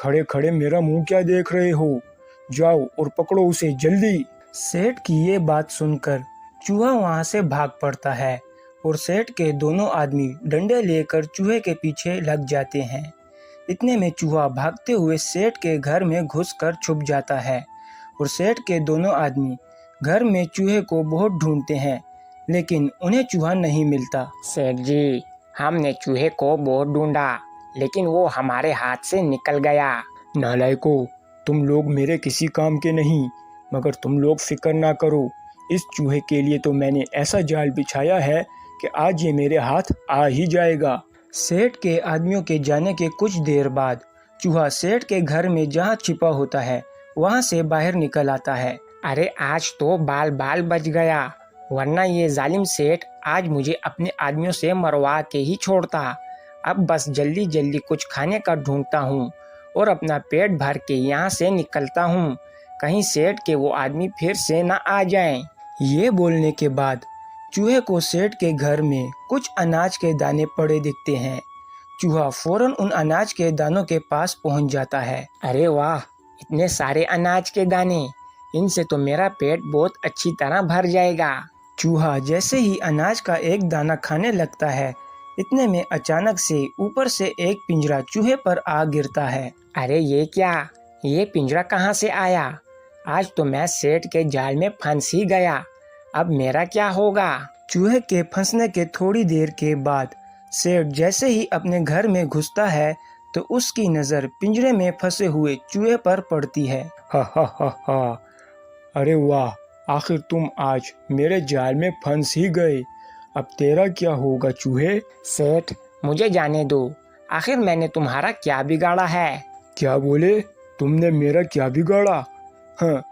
खड़े खड़े मेरा मुंह क्या देख रहे हो? जाओ और पकड़ो उसे जल्दी। सेठ की ये बात सुनकर चूहा वहां से भाग पड़ता है और सेठ के दोनों आदमी डंडे लेकर चूहे के पीछे लग जाते हैं। इतने में चूहा भागते हुए सेठ के घर में घुसकर छुप जाता है और सेठ के दोनों आदमी घर में चूहे को बहुत ढूंढते हैं, लेकिन उन्हें चूहा नहीं मिलता। सेठ जी, हमने चूहे को बहुत ढूंढा, लेकिन वो हमारे हाथ से निकल गया। नालायकों, तुम लोग मेरे किसी काम के नहीं, मगर तुम लोग फिक्र ना करो। इस चूहे के लिए तो मैंने ऐसा जाल बिछाया है कि आज ये मेरे हाथ आ ही जाएगा। सेठ के आदमियों के जाने के कुछ देर बाद चूहा सेठ के घर में जहाँ छिपा होता है वहाँ से बाहर निकल आता है। अरे आज तो बाल बाल बच गया, वरना ये जालिम सेठ आज मुझे अपने आदमियों से मरवा के ही छोड़ता। अब बस जल्दी जल्दी कुछ खाने का ढूंढता हूँ और अपना पेट भर के यहाँ से निकलता हूँ, कहीं सेठ के वो आदमी फिर से ना आ जाएं। ये बोलने के बाद चूहे को सेठ के घर में कुछ अनाज के दाने पड़े दिखते हैं। चूहा फौरन उन अनाज के दानों के पास पहुंच जाता है। अरे वाह, इतने सारे अनाज के दाने, इनसे तो मेरा पेट बहुत अच्छी तरह भर जाएगा। चूहा जैसे ही अनाज का एक दाना खाने लगता है, इतने में अचानक से ऊपर से एक पिंजरा चूहे पर आ गिरता है। अरे ये क्या, ये पिंजरा कहाँ से आया? आज तो मैं सेठ के जाल में फंस ही गया, अब मेरा क्या होगा? चूहे के फंसने के थोड़ी देर के बाद सेठ जैसे ही अपने घर में घुसता है तो उसकी नज़र पिंजरे में फंसे हुए चूहे पर पड़ती है। हा हा हा हा, अरे वाह, आखिर तुम आज मेरे जाल में फंस ही गए। अब तेरा क्या होगा चूहे? सेठ, मुझे जाने दो, आखिर मैंने तुम्हारा क्या बिगाड़ा है? क्या बोले? तुमने मेरा क्या बिगाड़ा? हाँ,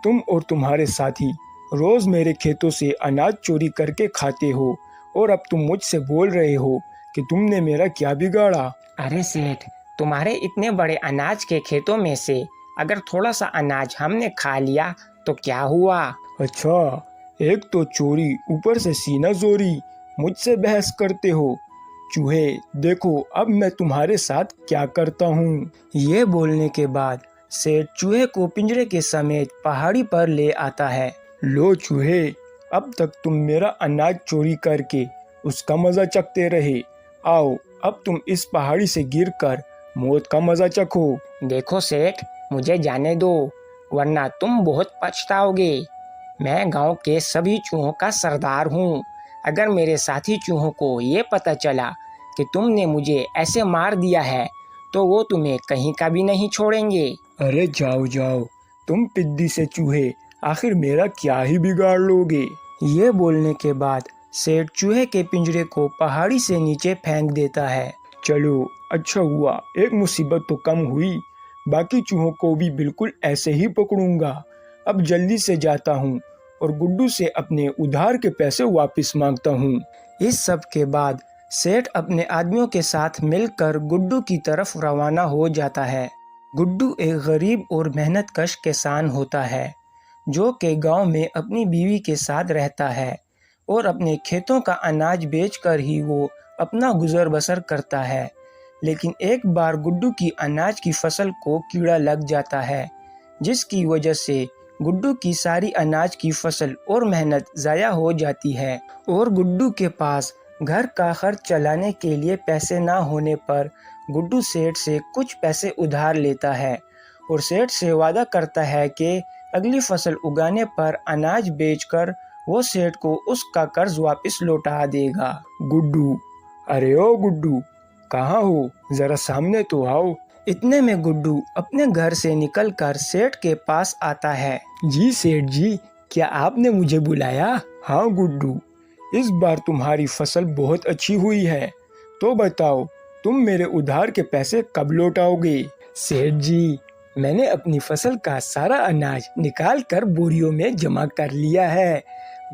तुम और तुम्हारे साथी रोज मेरे खेतों से अनाज चोरी करके खाते हो और अब तुम मुझसे बोल रहे हो कि तुमने मेरा क्या बिगाड़ा? अरे सेठ, तुम्हारे इतने बड़े अनाज के खेतों में से अगर थोड़ा सा अनाज हमने खा लिया तो क्या हुआ? अच्छा, एक तो चोरी, ऊपर से सीना जोरी, मुझसे बहस करते हो। चूहे, देखो अब मैं तुम्हारे साथ क्या करता हूँ। ये बोलने के बाद सेठ चूहे को पिंजरे के समेत पहाड़ी पर ले आता है। लो चूहे, अब तक तुम मेरा अनाज चोरी करके उसका मजा चखते रहे, आओ अब तुम इस पहाड़ी से गिरकर मौत का मजा चखो। देखो सेठ, मुझे जाने दो, वरना तुम बहुत पछताओगे। मैं गांव के सभी चूहों का सरदार हूँ। अगर मेरे साथी चूहों को ये पता चला कि तुमने मुझे ऐसे मार दिया है तो वो तुम्हें कहीं का भी नहीं छोड़ेंगे। अरे जाओ जाओ, तुम पिद्दी से चूहे, आखिर मेरा क्या ही बिगाड़ लोगे। ये बोलने के बाद सेठ चूहे के पिंजरे को पहाड़ी से नीचे फेंक देता है। चलो अच्छा हुआ, एक मुसीबत तो कम हुई, बाकी चूहों को भी बिल्कुल ऐसे ही पकड़ूंगा। अब जल्दी से जाता हूँ और गुड्डू से अपने उधार के पैसे वापस मांगता हूँ। इस सब के बाद सेठ अपने आदमियों के साथ मिलकर गुड्डू की तरफ रवाना हो जाता है। गुड्डू एक गरीब और मेहनतकश किसान होता है जो कि गांव में अपनी बीवी के साथ रहता है और अपने खेतों का अनाज बेचकर ही वो अपना गुजर बसर करता है। लेकिन एक बार गुड्डू की अनाज की फसल को कीड़ा लग जाता है, जिसकी वजह से गुड्डू की सारी अनाज की फसल और मेहनत ज़ाया हो जाती है और गुड्डू के पास घर का खर्च चलाने के लिए पैसे ना होने पर गुड्डू सेठ से कुछ पैसे उधार लेता है और सेठ से वादा करता है कि अगली फसल उगाने पर अनाज बेचकर वो सेठ को उसका कर्ज वापस लौटा देगा। गुड्डू, अरे ओ गुड्डू, कहाँ हो? जरा सामने तो आओ। इतने में गुड्डू अपने घर से निकलकर सेठ के पास आता है। जी सेठ जी, क्या आपने मुझे बुलाया? हाँ गुड्डू, इस बार तुम्हारी फसल बहुत अच्छी हुई है, तो बताओ तुम मेरे उधार के पैसे कब लौटाओगे? सेठ जी, मैंने अपनी फसल का सारा अनाज निकाल कर बोरियों में जमा कर लिया है,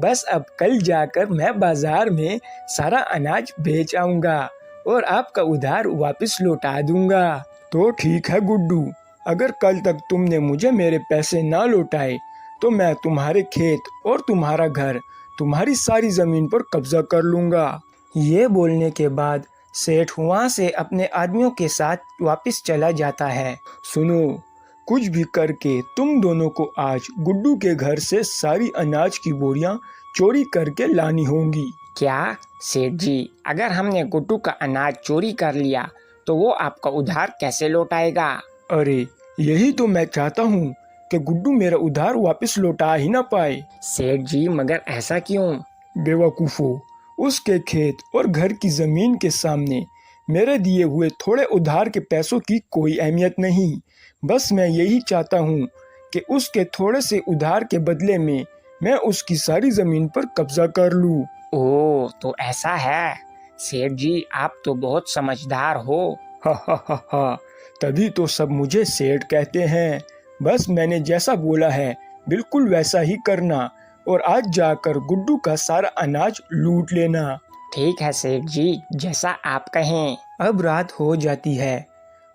बस अब कल जाकर मैं बाजार में सारा अनाज बेच आऊंगा और आपका उधार वापस लौटा दूंगा। तो ठीक है गुड्डू, अगर कल तक तुमने मुझे मेरे पैसे ना लौटाए तो मैं तुम्हारे खेत और तुम्हारा घर, तुम्हारी सारी जमीन पर कब्जा कर लूंगा। ये बोलने के बाद सेठ वहाँ से अपने आदमियों के साथ वापस चला जाता है। सुनो, कुछ भी करके तुम दोनों को आज गुड्डू के घर से सारी अनाज की बोरियां चोरी करके लानी होंगी। क्या सेठ जी, अगर हमने गुड्डू का अनाज चोरी कर लिया तो वो आपका उधार कैसे लौटाएगा? अरे यही तो मैं चाहता हूँ कि गुड्डू मेरा उधार वापस लौटा ही ना पाए। सेठ जी, मगर ऐसा क्यों? बेवकूफो, उसके खेत और घर की जमीन के सामने मेरे दिए हुए थोड़े उधार के पैसों की कोई अहमियत नहीं। बस मैं यही चाहता हूँ कि उसके थोड़े से उधार के बदले में मैं उसकी सारी जमीन पर कब्जा कर लूँ। ओह, तो ऐसा है। सेठ जी, आप तो बहुत समझदार हो। हा हा हा हा, तभी तो सब मुझे सेठ कहते हैं। बस मैंने जैसा बोला है बिल्कुल वैसा ही करना और आज जाकर गुड्डू का सारा अनाज लूट लेना। ठीक है सेठ जी, जैसा आप कहें। अब रात हो जाती है।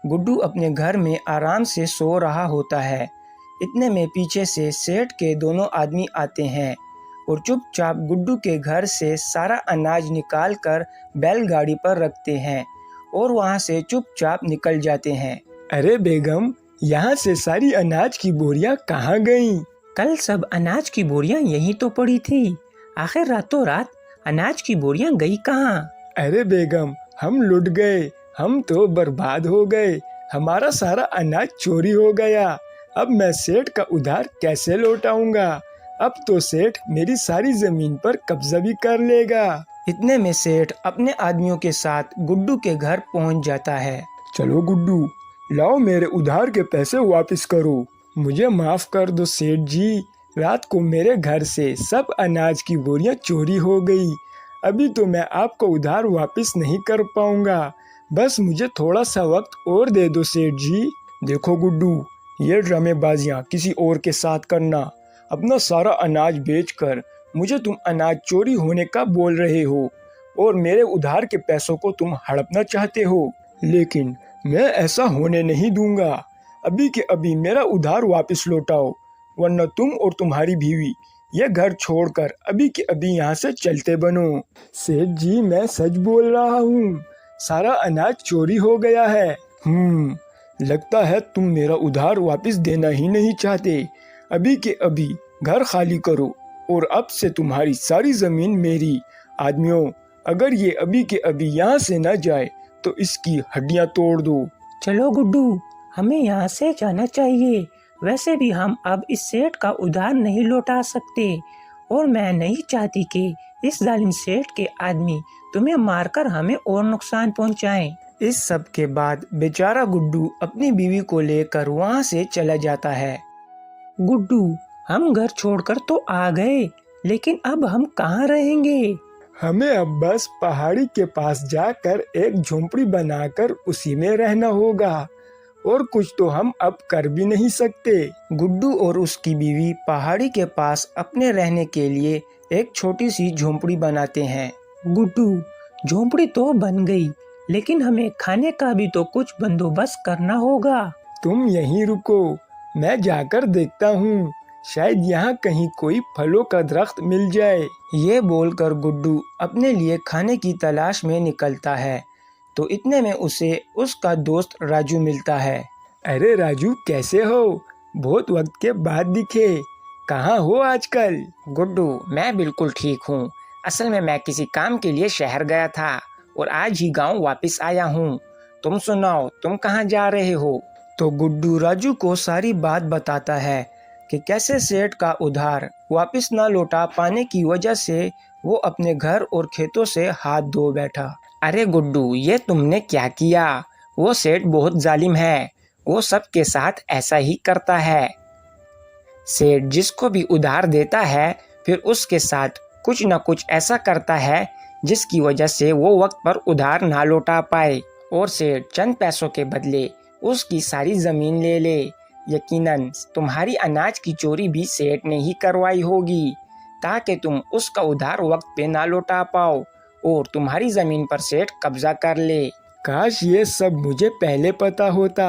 गुड्डू अपने घर में आराम से सो रहा होता है। इतने में पीछे से सेठ के दोनों आदमी आते हैं और चुपचाप गुड्डू के घर से सारा अनाज निकाल कर बैलगाड़ी पर रखते हैं और वहां से चुपचाप निकल जाते हैं। अरे बेगम, यहाँ से सारी अनाज की बोरियां कहाँ गईं? कल सब अनाज की बोरियां यहीं तो पड़ी थी। आखिर रातों रात अनाज की बोरियां गई कहाँ? अरे बेगम, हम लुट गए, हम तो बर्बाद हो गए, हमारा सारा अनाज चोरी हो गया। अब मैं सेठ का उधार कैसे लौटाऊंगा? अब तो सेठ मेरी सारी जमीन पर कब्जा भी कर लेगा। इतने में सेठ अपने आदमियों के साथ गुड्डू के घर पहुंच जाता है। चलो गुड्डू, लाओ मेरे उधार के पैसे वापस करो। मुझे माफ कर दो सेठ जी, रात को मेरे घर से सब अनाज की बोरियां चोरी हो गई। अभी तो मैं आपको उधार वापस नहीं कर पाऊंगा। बस मुझे थोड़ा सा वक्त और दे दो सेठ जी। देखो गुड्डू, ये ड्रामेबाजियां किसी और के साथ करना। अपना सारा अनाज बेचकर मुझे तुम अनाज चोरी होने का बोल रहे हो और मेरे उधार के पैसों को तुम हड़पना चाहते हो, लेकिन मैं ऐसा होने नहीं दूंगा। अभी के अभी मेरा उधार वापस लौटाओ, वरना तुम और तुम्हारी बीवी ये घर छोड़कर अभी के अभी यहाँ से चलते बनो। सेठ जी, मैं सच बोल रहा हूँ, सारा अनाज चोरी हो गया है। लगता है तुम मेरा उधार वापस देना ही नहीं चाहते। अभी के अभी घर खाली करो और अब से तुम्हारी सारी जमीन मेरी। आदमियों, अगर ये अभी के अभी यहाँ से न जाए तो इसकी हड्डियाँ तोड़ दो। चलो गुड्डू, हमें यहाँ से जाना चाहिए। वैसे भी हम अब इस सेठ का उधार नहीं लौटा सकते और मैं नहीं चाहती कि इस जालिम सेठ के आदमी तुम्हें मारकर हमें और नुकसान पहुँचाएं। इस सब के बाद बेचारा गुड्डू अपनी बीवी को लेकर वहाँ से चला जाता है। गुड्डू, हम घर छोड़कर तो आ गए, लेकिन अब हम कहाँ रहेंगे? हमें अब बस पहाड़ी के पास जाकर एक झोंपड़ी बनाकर उसी में रहना होगा और कुछ तो हम अब कर भी नहीं सकते। गुड्डू और उसकी बीवी पहाड़ी के पास अपने रहने के लिए एक छोटी सी झोंपड़ी बनाते हैं। गुड्डू, झोंपड़ी तो बन गई, लेकिन हमें खाने का भी तो कुछ बंदोबस्त करना होगा। तुम यहीं रुको, मैं जाकर देखता हूँ, शायद यहाँ कहीं कोई फलों का दरख्त मिल जाए। ये बोलकर गुड्डू अपने लिए खाने की तलाश में निकलता है तो इतने में उसे उसका दोस्त राजू मिलता है। अरे राजू, कैसे हो? बहुत वक्त के बाद दिखे, कहाँ हो आजकल? गुड्डू, मैं बिल्कुल ठीक हूँ। असल में मैं किसी काम के लिए शहर गया था और आज ही गांव वापस आया हूँ। तुम सुनाओ, तुम कहाँ जा रहे हो? तो गुड्डू राजू को सारी बात बताता है कि कैसे सेठ का उधार वापस न लौटा पाने की वजह से वो अपने घर और खेतों से हाथ धो बैठा। अरे गुड्डू, ये तुमने क्या किया? वो सेठ बहुत जालिम है, वो सबके साथ ऐसा ही करता है। सेठ जिसको भी उधार देता है फिर उसके साथ कुछ न कुछ ऐसा करता है जिसकी वजह से वो वक्त पर उधार ना लौटा पाए और सेठ चंद पैसों के बदले उसकी सारी जमीन ले ले। यकीनन तुम्हारी अनाज की चोरी भी सेठ ने ही करवाई होगी ताकि तुम उसका उधार वक्त पे ना लौटा पाओ और तुम्हारी जमीन पर सेठ कब्जा कर ले। काश ये सब मुझे पहले पता होता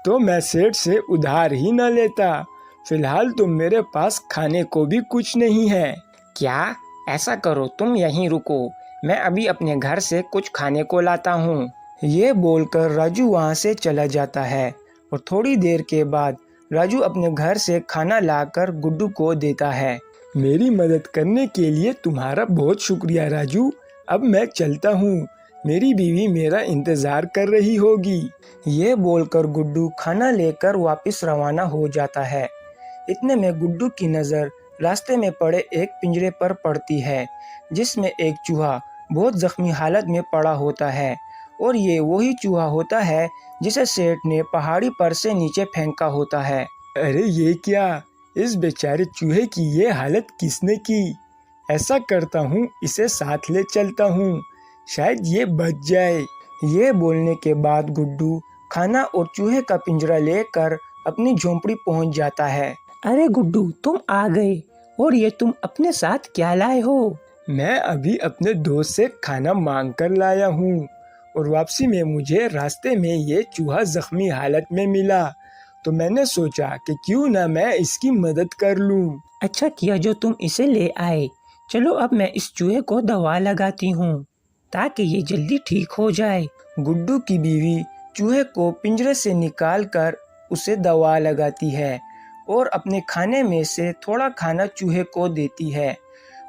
तो मैं सेठ से उधार ही न लेता। फिलहाल तो मेरे पास खाने को भी कुछ नहीं है। क्या? ऐसा करो, तुम यहीं रुको, मैं अभी अपने घर से कुछ खाने को लाता हूँ। ये बोलकर राजू वहाँ से चला जाता है और थोड़ी देर के बाद राजू अपने घर से खाना लाकर गुड्डू को देता है। मेरी मदद करने के लिए तुम्हारा बहुत शुक्रिया राजू। अब मैं चलता हूँ, मेरी बीवी मेरा इंतजार कर रही होगी। ये बोलकर गुड्डू खाना लेकर वापस रवाना हो जाता है। इतने में गुड्डू की नज़र रास्ते में पड़े एक पिंजरे पर पड़ती है, जिसमें एक चूहा बहुत जख्मी हालत में पड़ा होता है। और ये वही चूहा होता है जिसे सेठ ने पहाड़ी पर से नीचे फेंका होता है। अरे ये क्या, इस बेचारे चूहे की ये हालत किसने की? ऐसा करता हूँ, इसे साथ ले चलता हूँ, शायद ये बच जाए। ये बोलने के बाद गुड्डू खाना और चूहे का पिंजरा लेकर अपनी झोंपड़ी पहुँच जाता है। अरे गुड्डू, तुम आ गए, और ये तुम अपने साथ क्या लाए हो? मैं अभी अपने दोस्त से खाना मांग कर लाया हूँ और वापसी में मुझे रास्ते में ये चूहा जख्मी हालत में मिला, तो मैंने सोचा कि क्यों ना मैं इसकी मदद कर लूँ। अच्छा किया जो तुम इसे ले आए। चलो अब मैं इस चूहे को दवा लगाती हूँ ताकि ये जल्दी ठीक हो जाए। गुड्डू की बीवी चूहे को पिंजरे से निकालकर उसे दवा लगाती है और अपने खाने में से थोड़ा खाना चूहे को देती है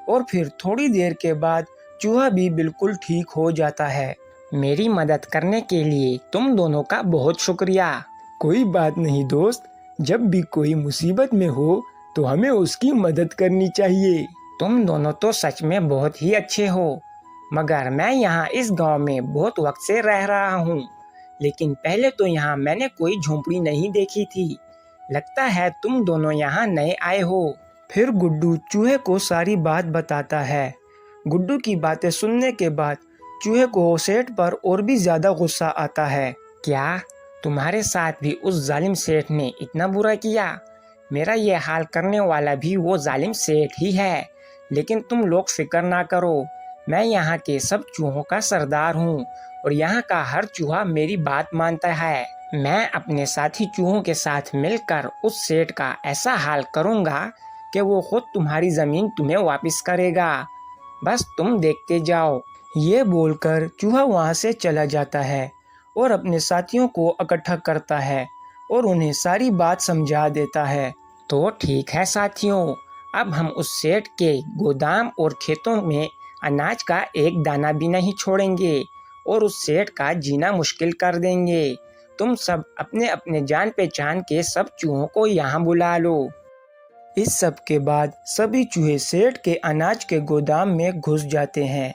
और फिर थोड़ी देर के बाद चूहा भी बिल्कुल ठीक हो जाता है। मेरी मदद करने के लिए तुम दोनों का बहुत शुक्रिया। कोई बात नहीं दोस्त, जब भी कोई मुसीबत में हो तो हमें उसकी मदद करनी चाहिए। तुम दोनों तो सच में बहुत ही अच्छे हो, मगर मैं यहाँ इस गांव में बहुत वक्त से रह रहा हूँ, लेकिन पहले तो यहाँ मैंने कोई झोंपड़ी नहीं देखी थी। लगता है तुम दोनों यहाँ नए आए हो। फिर गुड्डू चूहे को सारी बात बताता है। गुड्डू की बातें सुनने के बाद चूहे को सेठ पर और भी ज्यादा गुस्सा आता है। क्या तुम्हारे साथ भी उस जालिम सेठ ने इतना बुरा किया? मेरा ये हाल करने वाला भी वो जालिम सेठ ही है। लेकिन तुम लोग फिक्र ना करो, मैं यहाँ के सब चूहों का सरदार हूँ और यहाँ का हर चूहा मेरी बात मानता है। मैं अपने साथी चूहों के साथ मिलकर उस सेठ का ऐसा हाल करूँगा कि वो खुद तुम्हारी जमीन तुम्हें वापस करेगा। बस तुम देखते जाओ। ये बोलकर चूहा वहाँ से चला जाता है और अपने साथियों को इकट्ठा करता है और उन्हें सारी बात समझा देता है। तो ठीक है साथियों, अब हम उस सेठ के गोदाम और खेतों में अनाज का एक दाना भी नहीं छोड़ेंगे और उस सेठ का जीना मुश्किल कर देंगे। तुम सब अपने अपने जान पहचान के सब चूहों को यहाँ बुला लो। इस सब के बाद सभी चूहे सेठ के अनाज के गोदाम में घुस जाते हैं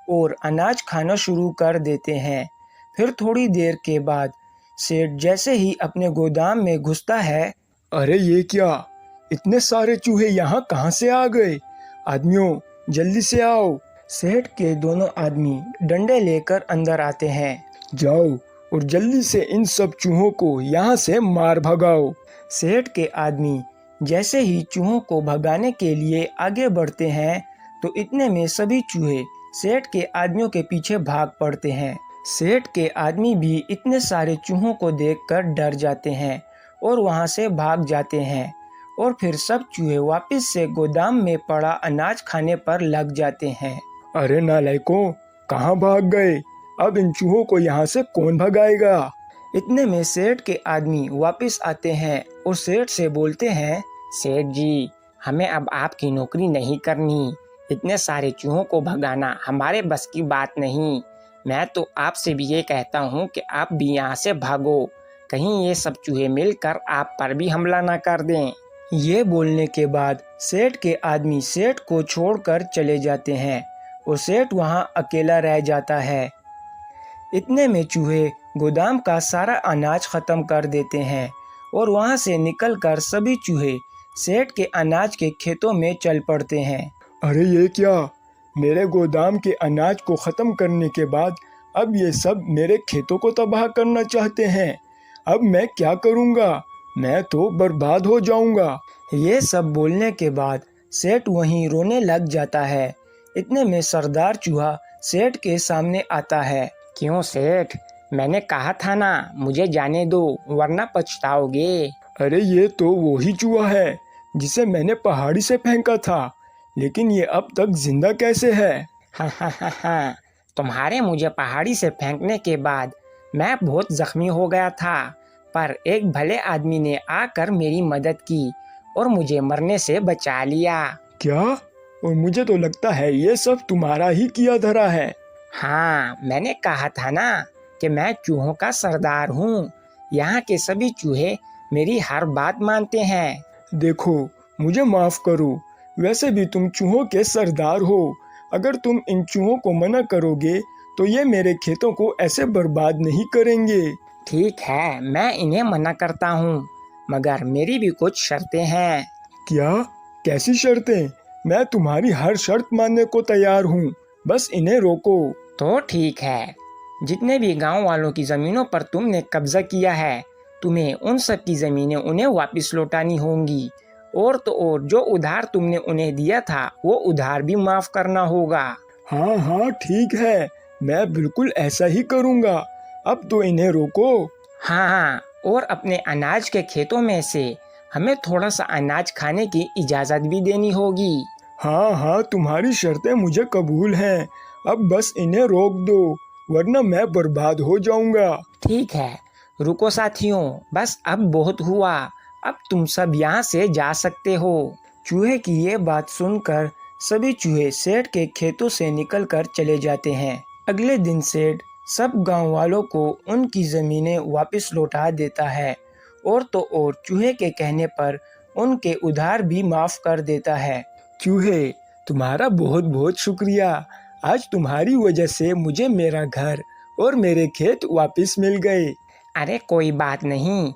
और अनाज खाना शुरू कर देते हैं। फिर थोड़ी देर के बाद सेठ जैसे ही अपने गोदाम में घुसता है, अरे ये क्या, इतने सारे चूहे यहाँ कहाँ से आ गए? आदमियों जल्दी से आओ। सेठ के दोनों आदमी डंडे लेकर अंदर आते हैं। जाओ और जल्दी से इन सब चूहों को यहाँ से मार भगाओ। सेठ के आदमी जैसे ही चूहों को भगाने के लिए आगे बढ़ते हैं तो इतने में सभी चूहे सेठ के आदमियों के पीछे भाग पड़ते हैं। सेठ के आदमी भी इतने सारे चूहों को देखकर डर जाते हैं और वहां से भाग जाते हैं और फिर सब चूहे वापस से गोदाम में पड़ा अनाज खाने पर लग जाते हैं। अरे नालायकों, कहाँ भाग गए? अब इन चूहों को यहाँ से कौन भगाएगा? इतने में सेठ के आदमी वापस आते हैं और सेठ से बोलते हैं, सेठ जी, हमें अब आपकी नौकरी नहीं करनी। इतने सारे चूहों को भगाना हमारे बस की बात नहीं। मैं तो आपसे भी ये कहता हूँ कि आप भी यहाँ से भागो, कहीं ये सब चूहे मिलकर आप पर भी हमला ना कर दें। ये बोलने के बाद सेठ के आदमी सेठ को छोड़कर चले जाते हैं और सेठ वहाँ अकेला रह जाता है। इतने में चूहे गोदाम का सारा अनाज खत्म कर देते हैं और वहाँ से निकलकर सभी चूहे सेठ के अनाज के खेतों में चल पड़ते हैं। अरे ये क्या, मेरे गोदाम के अनाज को खत्म करने के बाद अब ये सब मेरे खेतों को तबाह करना चाहते हैं। अब मैं क्या करूँगा? मैं तो बर्बाद हो जाऊँगा। ये सब बोलने के बाद सेठ वहीं रोने लग जाता है। इतने में सरदार चूहा सेठ के सामने आता है। क्यों सेठ, मैंने कहा था ना, मुझे जाने दो वरना पछताओगे। अरे ये तो वही चूहा है जिसे मैंने पहाड़ी से फेंका था, लेकिन ये अब तक जिंदा कैसे है? हाँ हाँ हाँ हाँ, तुम्हारे मुझे पहाड़ी से फेंकने के बाद मैं बहुत जख्मी हो गया था, पर एक भले आदमी ने आकर मेरी मदद की और मुझे मरने से बचा लिया। क्या? और मुझे तो लगता है ये सब तुम्हारा ही किया धरा है। हाँ, मैंने कहा था ना कि मैं चूहों का सरदार हूँ। यहाँ के सभी चूहे मेरी हर बात मानते हैं। देखो, मुझे माफ करो, वैसे भी तुम चूहों के सरदार हो। अगर तुम इन चूहों को मना करोगे तो ये मेरे खेतों को ऐसे बर्बाद नहीं करेंगे। ठीक है, मैं इन्हें मना करता हूँ, मगर मेरी भी कुछ शर्तें हैं। क्या? कैसी शर्तें? मैं तुम्हारी हर शर्त मानने को तैयार हूँ, बस इन्हें रोको। तो ठीक है, जितने भी गांव वालों की जमीनों पर तुमने कब्जा किया है, तुम्हें उन सब की जमीनें उन्हें वापस लौटानी होंगी। और तो और, जो उधार तुमने उन्हें दिया था वो उधार भी माफ करना होगा। हाँ हाँ ठीक है, मैं बिल्कुल ऐसा ही करूँगा। अब तो इन्हें रोको। हाँ, और अपने अनाज के खेतों में से हमें थोड़ा सा अनाज खाने की इजाजत भी देनी होगी। हाँ हाँ, तुम्हारी शर्तें मुझे कबूल हैं। अब बस इन्हें रोक दो, वरना मैं बर्बाद हो जाऊंगा। ठीक है, रुको साथियों, बस अब बहुत हुआ। अब तुम सब यहाँ से जा सकते हो। चूहे की ये बात सुनकर सभी चूहे सेठ के खेतों से निकलकर चले जाते हैं। अगले दिन सेठ सब गांव वालों को उनकी जमीनें वापस लौटा देता है, और तो और चूहे के कहने पर उनके उधार भी माफ कर देता है। चूहे, तुम्हारा बहुत बहुत शुक्रिया। आज तुम्हारी वजह से मुझे मेरा घर और मेरे खेत वापस मिल गए। अरे कोई बात नहीं,